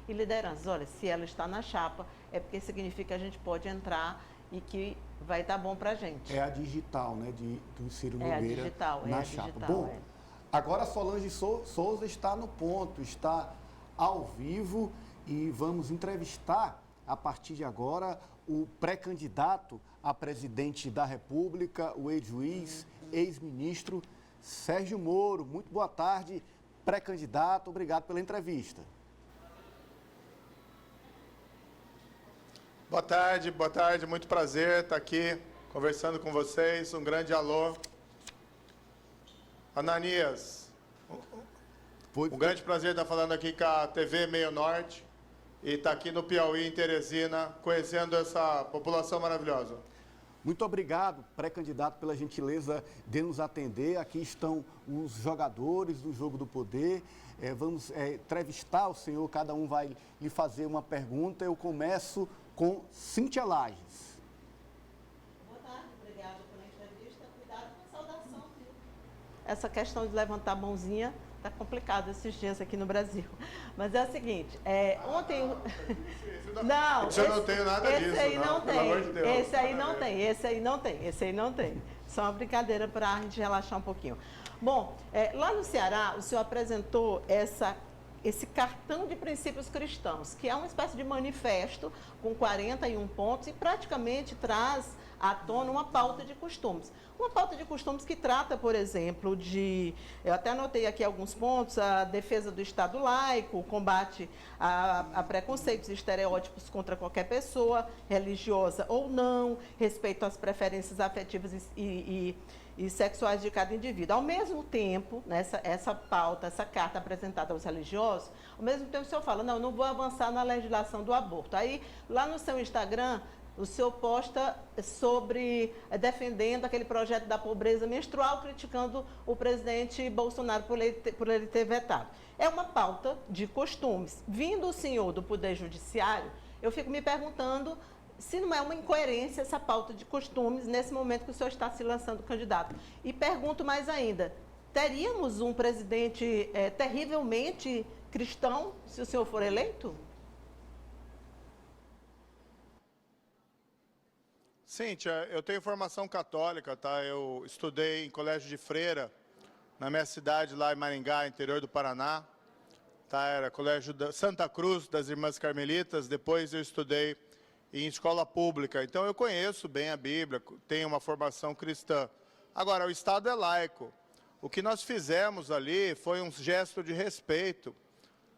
e lideranças. Olha, se ela está na chapa, é porque significa que a gente pode entrar e que vai estar bom para a gente. É a digital, né, do Ciro Nogueira na chapa. Digital, bom, agora a Solange Souza está no ponto, está ao vivo e vamos entrevistar a partir de agora o pré-candidato a presidente da República, o ex-juiz, ex-ministro Sérgio Moro. Muito boa tarde, pré-candidato, obrigado pela entrevista. Boa tarde, muito prazer estar aqui conversando com vocês, um grande alô. Ananias, um grande prazer estar falando aqui com a TV Meio Norte e estar aqui no Piauí, em Teresina, conhecendo essa população maravilhosa. Muito obrigado, pré-candidato, pela gentileza de nos atender. Aqui estão os jogadores do Jogo do Poder. Vamos entrevistar o senhor, cada um vai lhe fazer uma pergunta. Eu começo com Cíntia Lages. Boa tarde, obrigada pela entrevista. Cuidado com a saudação, viu? Essa questão de levantar a mãozinha está complicado esses dias aqui no Brasil. Mas é o seguinte, ontem... Não, eu não tenho nada disso, esse aí não tem, pelo amor de Deus. esse aí não tem. Só uma brincadeira para a gente relaxar um pouquinho. Bom, lá no Ceará, o senhor apresentou esse cartão de princípios cristãos, que é uma espécie de manifesto com 41 pontos e praticamente traz à tona uma pauta de costumes. Uma pauta de costumes que trata, por exemplo, eu até anotei aqui alguns pontos: a defesa do Estado laico, o combate a preconceitos e estereótipos contra qualquer pessoa, religiosa ou não, respeito às preferências afetivas e sexuais de cada indivíduo. Ao mesmo tempo, essa pauta, essa carta apresentada aos religiosos, ao mesmo tempo o senhor fala, não vou avançar na legislação do aborto. Aí, lá no seu Instagram, o senhor posta defendendo aquele projeto da pobreza menstrual, criticando o presidente Bolsonaro por ele ter vetado. É uma pauta de costumes. Vindo o senhor do Poder Judiciário, eu fico me perguntando se não é uma incoerência essa pauta de costumes nesse momento que o senhor está se lançando candidato. E pergunto mais ainda, teríamos um presidente terrivelmente cristão se o senhor for eleito? Cíntia, eu tenho formação católica, tá? Eu estudei em colégio de freira, na minha cidade, lá em Maringá, interior do Paraná. Tá? Era colégio Santa Cruz, das Irmãs Carmelitas. Depois eu estudei em escola pública. Então eu conheço bem a Bíblia, tenho uma formação cristã. Agora, o Estado é laico. O que nós fizemos ali foi um gesto de respeito,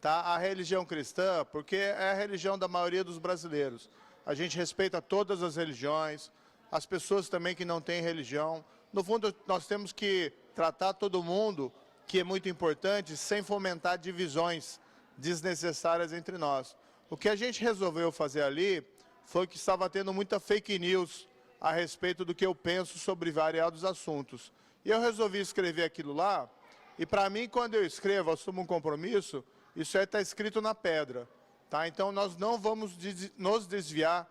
tá? À religião cristã, porque é a religião da maioria dos brasileiros. A gente respeita todas as religiões, as pessoas também que não têm religião. No fundo, nós temos que tratar todo mundo, que é muito importante, sem fomentar divisões desnecessárias entre nós. O que a gente resolveu fazer ali foi que estava tendo muita fake news a respeito do que eu penso sobre variados assuntos. E eu resolvi escrever aquilo lá, e para mim, quando eu escrevo, assumo um compromisso, isso aí está escrito na pedra. Tá? Então, nós não vamos nos desviar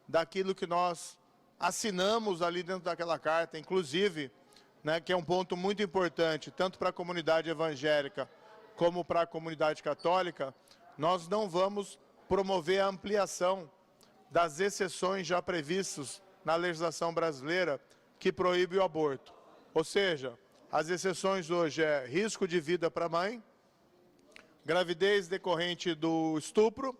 daquilo que nós assinamos ali dentro daquela carta, inclusive, né, que é um ponto muito importante, tanto para a comunidade evangélica como para a comunidade católica, nós não vamos promover a ampliação das exceções já previstas na legislação brasileira que proíbe o aborto. Ou seja, as exceções hoje é risco de vida para a mãe, gravidez decorrente do estupro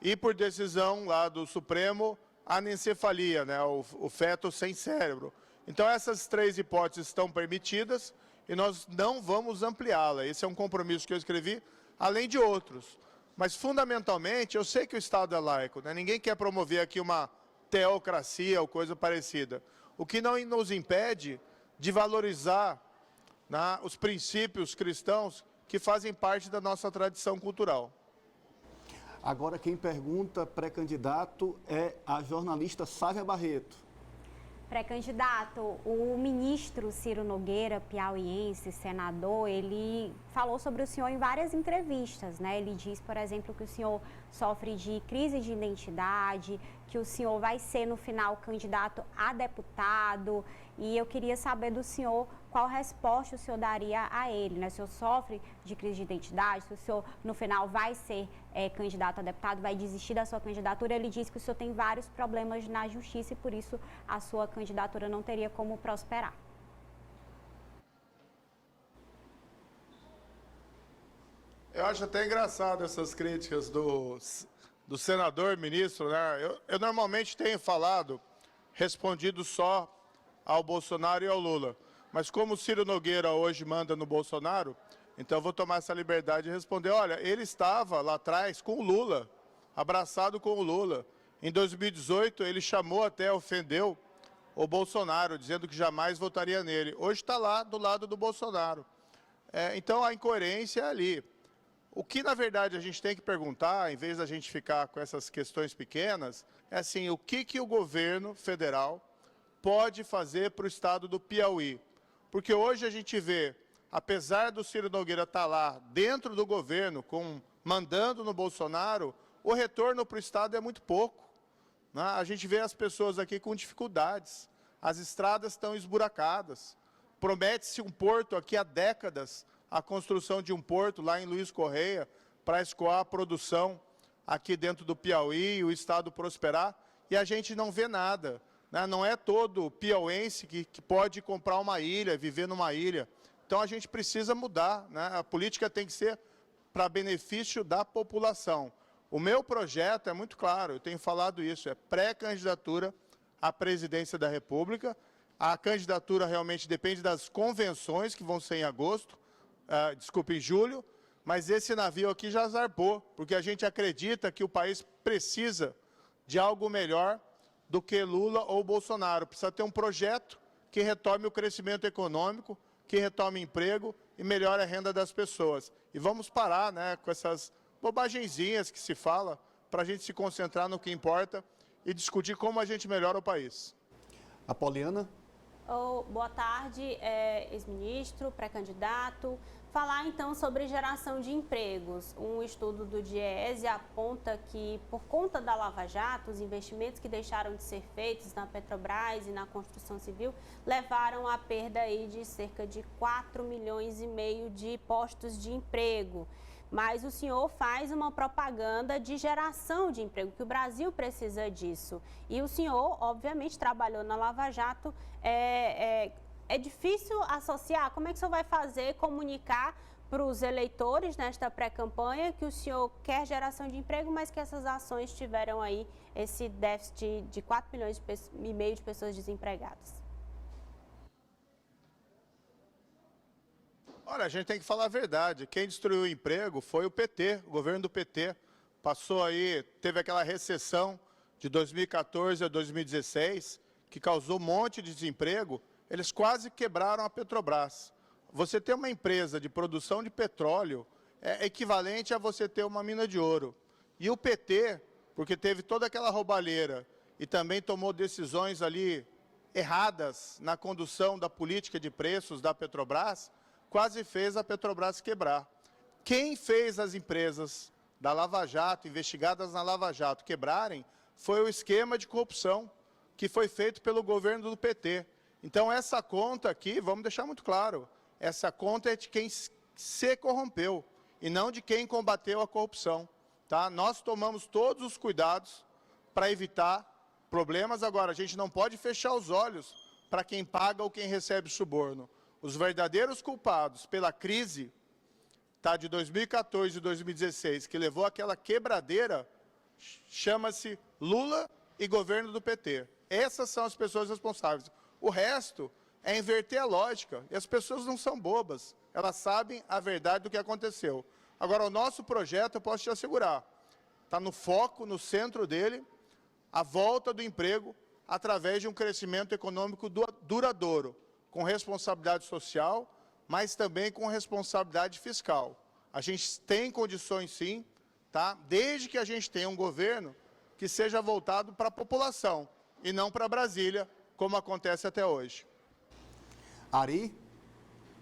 e, por decisão lá do Supremo, anencefalia, né, o feto sem cérebro. Então, essas três hipóteses estão permitidas e nós não vamos ampliá-la. Esse é um compromisso que eu escrevi, além de outros. Mas, fundamentalmente, eu sei que o Estado é laico, né? Ninguém quer promover aqui uma teocracia ou coisa parecida. O que não nos impede de valorizar, né, os princípios cristãos que fazem parte da nossa tradição cultural. Agora quem pergunta, pré-candidato, é a jornalista Sávia Barreto. Pré-candidato, o ministro Ciro Nogueira, piauiense, senador, ele falou sobre o senhor em várias entrevistas, né? Ele diz, por exemplo, que o senhor sofre de crise de identidade, que o senhor vai ser, no final, candidato a deputado, e eu queria saber do senhor qual resposta o senhor daria a ele, né? Se o senhor sofre de crise de identidade, se o senhor no final vai ser candidato a deputado, vai desistir da sua candidatura. Ele disse que o senhor tem vários problemas na justiça e por isso a sua candidatura não teria como prosperar. Eu acho até engraçado essas críticas do senador, ministro, né? Eu normalmente tenho respondido só ao Bolsonaro e ao Lula. Mas como o Ciro Nogueira hoje manda no Bolsonaro, então eu vou tomar essa liberdade de responder. Olha, ele estava lá atrás com o Lula, abraçado com o Lula. Em 2018, ele ofendeu o Bolsonaro, dizendo que jamais votaria nele. Hoje está lá do lado do Bolsonaro. Então a incoerência é ali. O que, na verdade, a gente tem que perguntar, em vez da gente ficar com essas questões pequenas, é assim, o que o governo federal pode fazer para o estado do Piauí? Porque hoje a gente vê, apesar do Ciro Nogueira estar lá dentro do governo, mandando no Bolsonaro, o retorno para o estado é muito pouco, né? A gente vê as pessoas aqui com dificuldades, as estradas estão esburacadas, promete-se um porto aqui há décadas, a construção de um porto lá em Luiz Correia, para escoar a produção aqui dentro do Piauí e o estado prosperar, e a gente não vê nada, né? Não é todo piauense que pode comprar uma ilha, viver numa ilha. Então a gente precisa mudar, né? A política tem que ser para benefício da população. O meu projeto é muito claro, eu tenho falado isso, é pré-candidatura à presidência da República. A candidatura realmente depende das convenções que vão ser em agosto, em julho, mas esse navio aqui já zarpou, porque a gente acredita que o país precisa de algo melhor do que Lula ou Bolsonaro. Precisa ter um projeto que retome o crescimento econômico, que retome emprego e melhore a renda das pessoas. E vamos parar, né, com essas bobagenzinhas que se fala, para a gente se concentrar no que importa e discutir como a gente melhora o país. Apoliana? Boa tarde, ex-ministro, pré-candidato. Falar então sobre geração de empregos. Um estudo do Diese aponta que, por conta da Lava Jato, os investimentos que deixaram de ser feitos na Petrobras e na construção civil levaram à perda aí de cerca de 4,5 milhões de postos de emprego. Mas o senhor faz uma propaganda de geração de emprego, que o Brasil precisa disso. E o senhor, obviamente, trabalhou na Lava Jato. É difícil associar? Como é que o senhor vai fazer, comunicar para os eleitores nesta pré-campanha que o senhor quer geração de emprego, mas que essas ações tiveram aí esse déficit de 4,5 milhões de pessoas desempregadas? Olha, a gente tem que falar a verdade. Quem destruiu o emprego foi o PT, o governo do PT. Passou aí, teve aquela recessão de 2014 a 2016, que causou um monte de desemprego. Eles quase quebraram a Petrobras. Você ter uma empresa de produção de petróleo é equivalente a você ter uma mina de ouro. E o PT, porque teve toda aquela roubalheira e também tomou decisões ali erradas na condução da política de preços da Petrobras, quase fez a Petrobras quebrar. Quem fez as empresas da Lava Jato, investigadas na Lava Jato, quebrarem, foi o esquema de corrupção que foi feito pelo governo do PT. Então, essa conta aqui, vamos deixar muito claro, essa conta é de quem se corrompeu e não de quem combateu a corrupção. Tá? Nós tomamos todos os cuidados para evitar problemas. Agora, a gente não pode fechar os olhos para quem paga ou quem recebe suborno. Os verdadeiros culpados pela crise de 2014 e 2016, que levou àquela quebradeira, chama-se Lula e governo do PT. Essas são as pessoas responsáveis. O resto é inverter a lógica. E as pessoas não são bobas. Elas sabem a verdade do que aconteceu. Agora, o nosso projeto, eu posso te assegurar, está no foco, no centro dele, a volta do emprego através de um crescimento econômico duradouro, com responsabilidade social, mas também com responsabilidade fiscal. A gente tem condições, sim, tá? Desde que a gente tenha um governo que seja voltado para a população e não para Brasília, como acontece até hoje. Ari?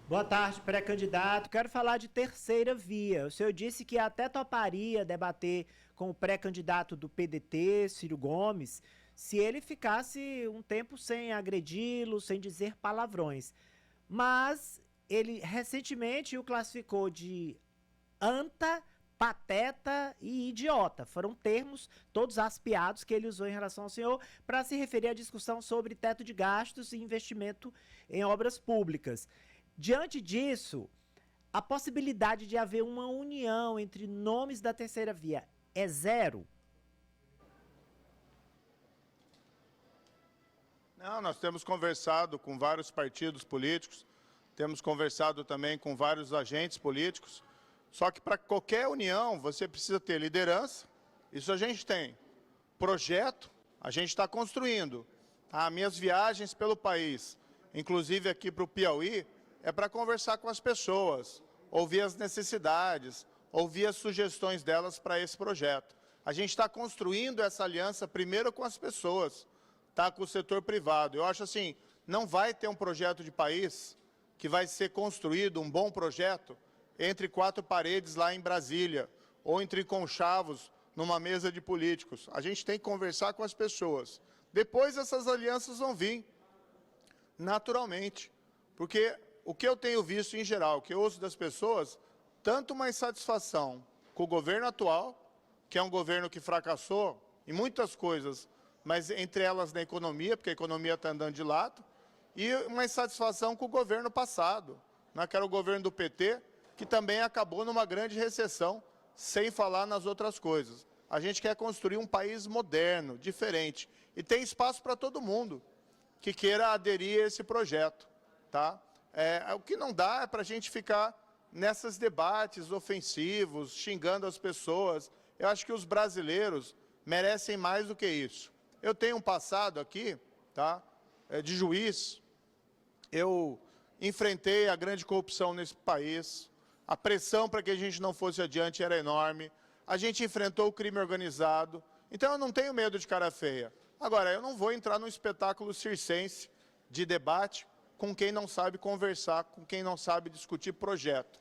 Boa tarde, pré-candidato. Quero falar de terceira via. O senhor disse que até toparia debater com o pré-candidato do PDT, Ciro Gomes, se ele ficasse um tempo sem agredi-lo, sem dizer palavrões. Mas ele recentemente o classificou de anta, pateta e idiota. Foram termos todos aspiados que ele usou em relação ao senhor para se referir à discussão sobre teto de gastos e investimento em obras públicas. Diante disso, a possibilidade de haver uma união entre nomes da terceira via é zero? Não, nós temos conversado com vários partidos políticos, temos conversado também com vários agentes políticos, só que para qualquer união você precisa ter liderança, isso a gente tem. Projeto, a gente está construindo. Tá? Minhas viagens pelo país, inclusive aqui para o Piauí, é para conversar com as pessoas, ouvir as necessidades, ouvir as sugestões delas para esse projeto. A gente está construindo essa aliança primeiro com as pessoas, tá? Com o setor privado. Eu acho assim, não vai ter um projeto de país que vai ser construído, um bom projeto, entre quatro paredes lá em Brasília, ou entre conchavos numa mesa de políticos. A gente tem que conversar com as pessoas. Depois essas alianças vão vir, naturalmente, porque o que eu tenho visto em geral, o que eu ouço das pessoas, tanto uma insatisfação com o governo atual, que é um governo que fracassou em muitas coisas, mas entre elas na economia, porque a economia está andando de lado, e uma insatisfação com o governo passado, né, que era o governo do PT, que também acabou numa grande recessão, sem falar nas outras coisas. A gente quer construir um país moderno, diferente, e tem espaço para todo mundo que queira aderir a esse projeto, tá? O que não dá é para a gente ficar nesses debates ofensivos, xingando as pessoas. Eu acho que os brasileiros merecem mais do que isso. Eu tenho um passado aqui, tá? De juiz. Eu enfrentei a grande corrupção nesse país. A pressão para que a gente não fosse adiante era enorme. A gente enfrentou o crime organizado. Então, eu não tenho medo de cara feia. Agora, eu não vou entrar num espetáculo circense de debate com quem não sabe conversar, com quem não sabe discutir projeto,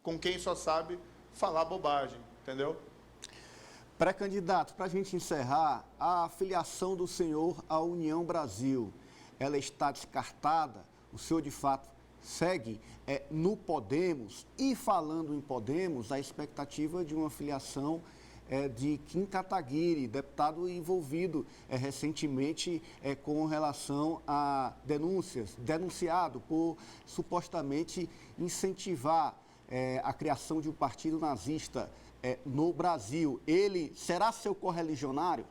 com quem só sabe falar bobagem, entendeu? Pré-candidato, para a gente encerrar, a filiação do senhor à União Brasil, ela está descartada? O senhor, de fato, segue no Podemos? E falando em Podemos, a expectativa de uma filiação de Kim Kataguiri, deputado envolvido recentemente com relação a denunciado por supostamente incentivar a criação de um partido nazista no Brasil. Ele será seu correligionário?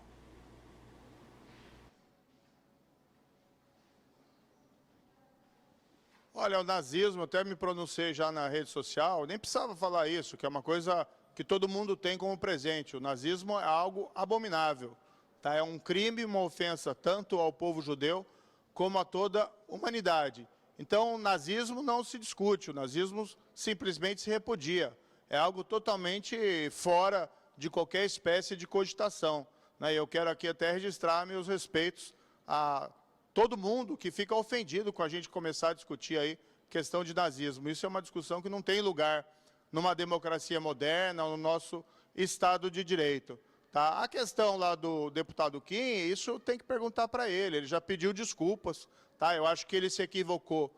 Olha, o nazismo, eu até me pronunciei já na rede social, nem precisava falar isso, que é uma coisa que todo mundo tem como presente. O nazismo é algo abominável, tá? É um crime, uma ofensa tanto ao povo judeu como a toda a humanidade. Então, o nazismo não se discute, o nazismo simplesmente se repudia. É algo totalmente fora de qualquer espécie de cogitação, né? Eu quero aqui até registrar meus respeitos a todo mundo que fica ofendido com a gente começar a discutir aí questão de nazismo. Isso é uma discussão que não tem lugar numa democracia moderna, no nosso Estado de Direito. Tá? A questão lá do deputado Kim, isso tem que perguntar para ele. Ele já pediu desculpas. Tá? Eu acho que ele se equivocou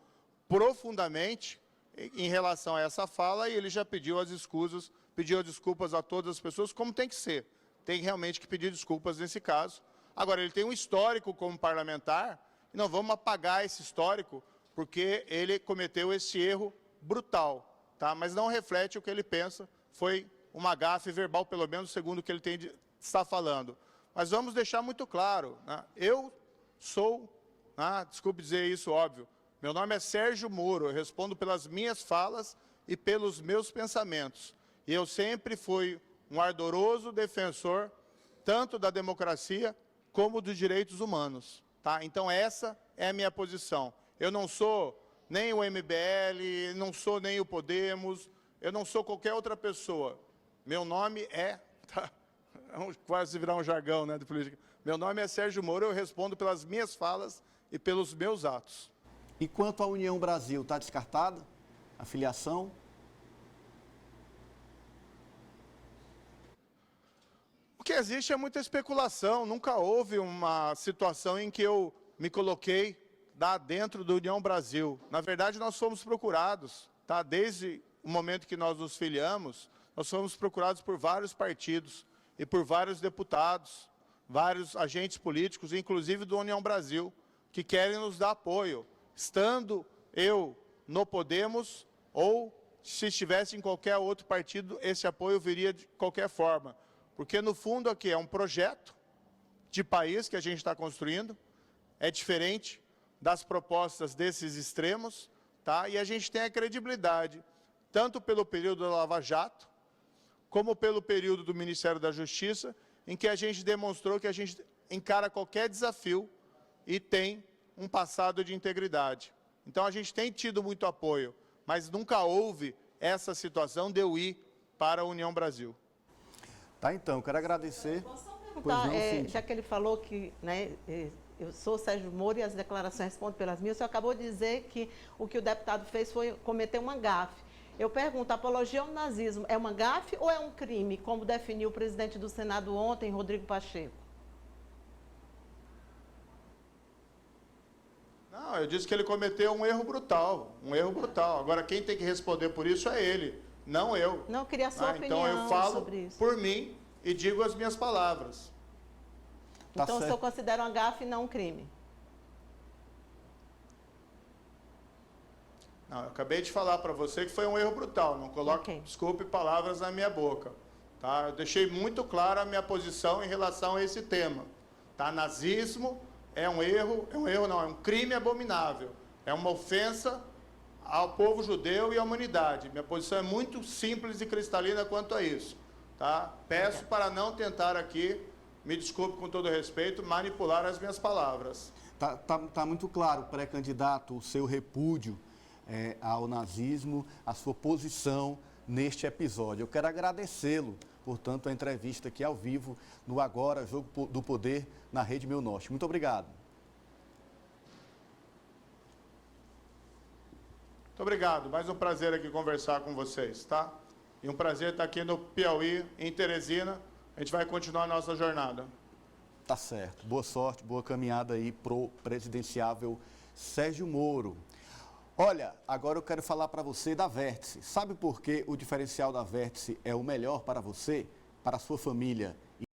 profundamente em relação a essa fala e ele já pediu as escusas, pediu as desculpas a todas as pessoas, como tem que ser. Tem realmente que pedir desculpas nesse caso. Agora, ele tem um histórico como parlamentar, e não vamos apagar esse histórico, porque ele cometeu esse erro brutal. Tá? Mas não reflete o que ele pensa, foi uma gafe verbal, pelo menos segundo o que ele está falando. Mas vamos deixar muito claro, né? Eu sou, desculpe dizer isso, óbvio, meu nome é Sérgio Moro, eu respondo pelas minhas falas e pelos meus pensamentos. E eu sempre fui um ardoroso defensor, tanto da democracia como dos direitos humanos. Tá? Então essa é a minha posição. Eu não sou nem o MBL, não sou nem o Podemos, eu não sou qualquer outra pessoa. Meu nome é... Tá, quase virar um jargão, né, de política. Meu nome é Sérgio Moro, eu respondo pelas minhas falas e pelos meus atos. E quanto à União Brasil, está descartada a filiação? O que existe é muita especulação. Nunca houve uma situação em que eu me coloquei dentro do União Brasil. Na verdade, nós fomos procurados, tá? Desde o momento que nós nos filiamos, nós fomos procurados por vários partidos e por vários deputados, vários agentes políticos, inclusive do União Brasil, que querem nos dar apoio. Estando eu no Podemos ou se estivesse em qualquer outro partido, esse apoio viria de qualquer forma. Porque, no fundo, aqui é um projeto de país que a gente está construindo, é diferente das propostas desses extremos, tá? E a gente tem a credibilidade, tanto pelo período da Lava Jato, como pelo período do Ministério da Justiça, em que a gente demonstrou que a gente encara qualquer desafio e tem um passado de integridade. Então, a gente tem tido muito apoio, mas nunca houve essa situação de eu ir para a União Brasil. Tá, então, quero agradecer. Posso só Pois perguntar, não, Cíntia. já que ele falou que, né, eu sou Sérgio Moro e as declarações respondem pelas minhas, o senhor acabou de dizer que o que o deputado fez foi cometer uma gafe. Eu pergunto, apologia ao nazismo é uma gafe ou é um crime, como definiu o presidente do Senado ontem, Rodrigo Pacheco? Não, eu disse que ele cometeu um erro brutal, Agora, quem tem que responder por isso é ele, não eu. Não, eu queria a sua opinião então eu falo sobre isso. por mim e digo as minhas palavras. Tá Então, o certo. senhor considera uma gafe e não um crime? Não, eu acabei de falar para você que foi um erro brutal. Não coloque, Ok. desculpe, palavras na minha boca. Tá? Eu deixei muito clara a minha posição em relação a esse tema. Tá? Nazismo é um crime abominável. É uma ofensa ao povo judeu e à humanidade. Minha posição é muito simples e cristalina quanto a isso. Tá? Peço para não tentar aqui, me desculpe com todo respeito, manipular as minhas palavras. Tá muito claro, pré-candidato, o seu repúdio ao nazismo, a sua posição neste episódio. Eu quero agradecê-lo, portanto, a entrevista aqui ao vivo, no Agora, Jogo do Poder, na Rede Meu Norte. Muito obrigado. Muito obrigado. Mais um prazer aqui conversar com vocês, tá? E um prazer estar aqui no Piauí, em Teresina. A gente vai continuar a nossa jornada. Tá certo. Boa sorte, boa caminhada aí pro presidenciável Sérgio Moro. Olha, agora eu quero falar para você da Vértice. Sabe por que o diferencial da Vértice é o melhor para você, para a sua família